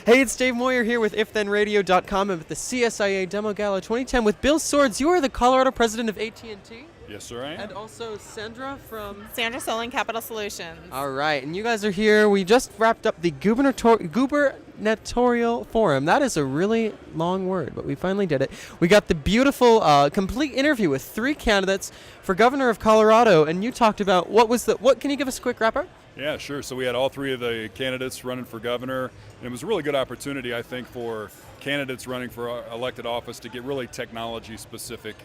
Hey, it's Dave Moyer here with IfThenRadio.com and with the CSIA DEMOGala 2010 with Bill Soards. You are the Colorado president of AT&T. Yes, sir, I am. And also Sandra from... Sandra Solin, Capital Solutions. All right, and you guys are here. We just wrapped up the gubernatorial forum. That is a really long word, but we finally did it. We got the beautiful, complete interview with 3 candidates for governor of Colorado, and you talked about what can you give us a quick wrap-up? Yeah, sure. So we had all 3 of the candidates running for governor, and it was a really good opportunity, I think, for candidates running for elected office to get really technology-specific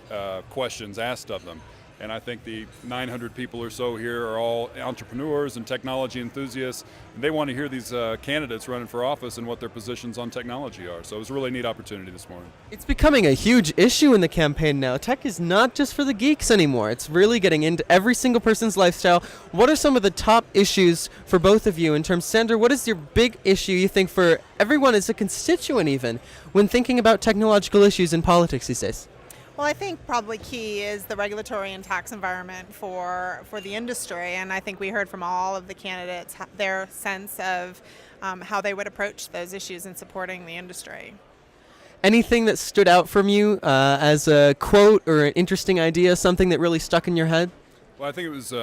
questions asked of them. And I think the 900 people or so here are all entrepreneurs and technology enthusiasts, and they want to hear these candidates running for office and what their positions on technology are. So it was a really neat opportunity this morning. It's becoming a huge issue in the campaign now. Tech is not just for the geeks anymore. It's really getting into every single person's lifestyle. What are some of the top issues for both of you in terms, Sandra, what is your big issue you think for everyone as a constituent even when thinking about technological issues in politics these days? Well, I think probably key is the regulatory and tax environment for the industry, and I think we heard from all of the candidates their sense of how they would approach those issues in supporting the industry. Anything that stood out from you as a quote or an interesting idea, something that really stuck in your head? Well, I think it was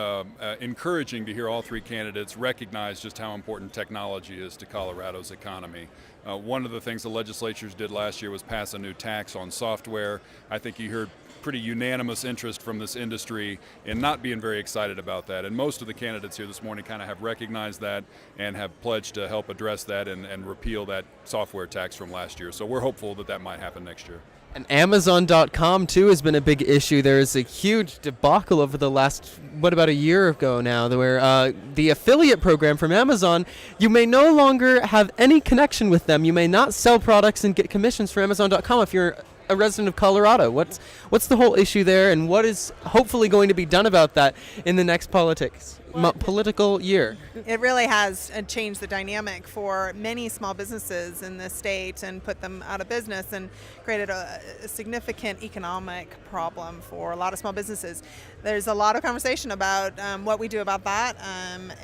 encouraging to hear all 3 candidates recognize just how important technology is to Colorado's economy. One of the things the legislatures did last year was pass a new tax on software. I think you heard pretty unanimous interest from this industry in not being very excited about that. And most of the candidates here this morning kind of have recognized that and have pledged to help address that and repeal that software tax from last year. So we're hopeful that that might happen next year. And Amazon.com, too, has been a big issue. There's a huge debacle over the last, about a year ago now, where the affiliate program from Amazon, you may no longer have any connection with them. You may not sell products and get commissions for Amazon.com if you're a resident of Colorado. What's the whole issue there, and what is hopefully going to be done about that in the next political year? It really has changed the dynamic for many small businesses in this state and put them out of business and created a significant economic problem for a lot of small businesses. There's a lot of conversation about what we do about that,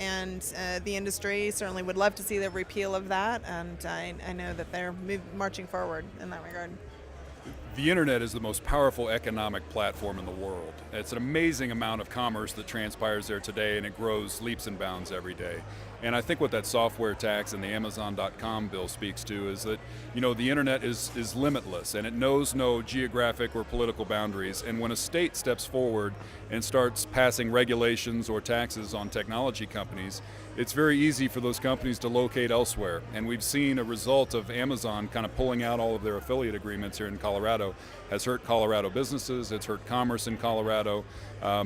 and the industry certainly would love to see the repeal of that, and I know that they're marching forward in that regard. The internet is the most powerful economic platform in the world. It's an amazing amount of commerce that transpires there today, and it grows leaps and bounds every day. And I think what that software tax and the Amazon.com bill speaks to is that, the internet is limitless, and it knows no geographic or political boundaries. And when a state steps forward and starts passing regulations or taxes on technology companies, it's very easy for those companies to locate elsewhere. And we've seen a result of Amazon kind of pulling out all of their affiliate agreements here in Colorado has hurt Colorado businesses, it's hurt commerce in Colorado.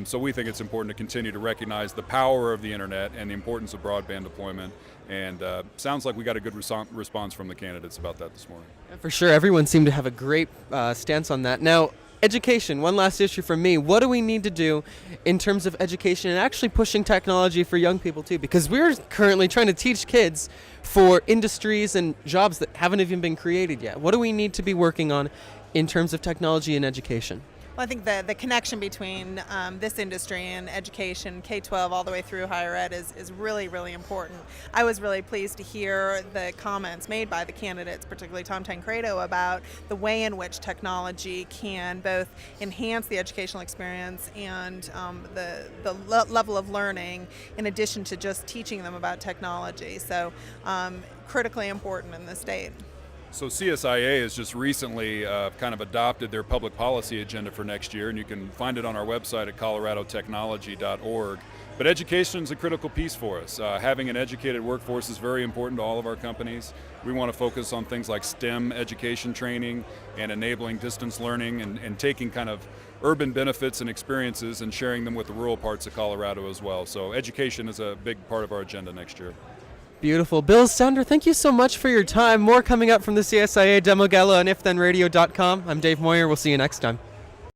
So we think it's important to continue to recognize the power of the internet and the importance of broadband deployment. And sounds like we got a good response from the candidates about that this morning. Yeah, for sure, everyone seemed to have a great stance on that. Now, education, one last issue from me. What do we need to do in terms of education and actually pushing technology for young people too? Because we're currently trying to teach kids for industries and jobs that haven't even been created yet. What do we need to be working on in terms of technology and education? Well, I think the connection between this industry and education, K-12 all the way through higher ed, is really, really important. I was really pleased to hear the comments made by the candidates, particularly Tom Tancredo, about the way in which technology can both enhance the educational experience and the level of learning in addition to just teaching them about technology. So critically important in the state. So CSIA has just recently kind of adopted their public policy agenda for next year, and you can find it on our website at coloradotechnology.org. But education is a critical piece for us. Having an educated workforce is very important to all of our companies. We want to focus on things like STEM education training and enabling distance learning and taking kind of urban benefits and experiences and sharing them with the rural parts of Colorado as well. So education is a big part of our agenda next year. Beautiful. Bill, Sandra, thank you so much for your time. More coming up from the CSIA DEMOGala on IfThenRadio.com. I'm Dave Moyer. We'll see you next time.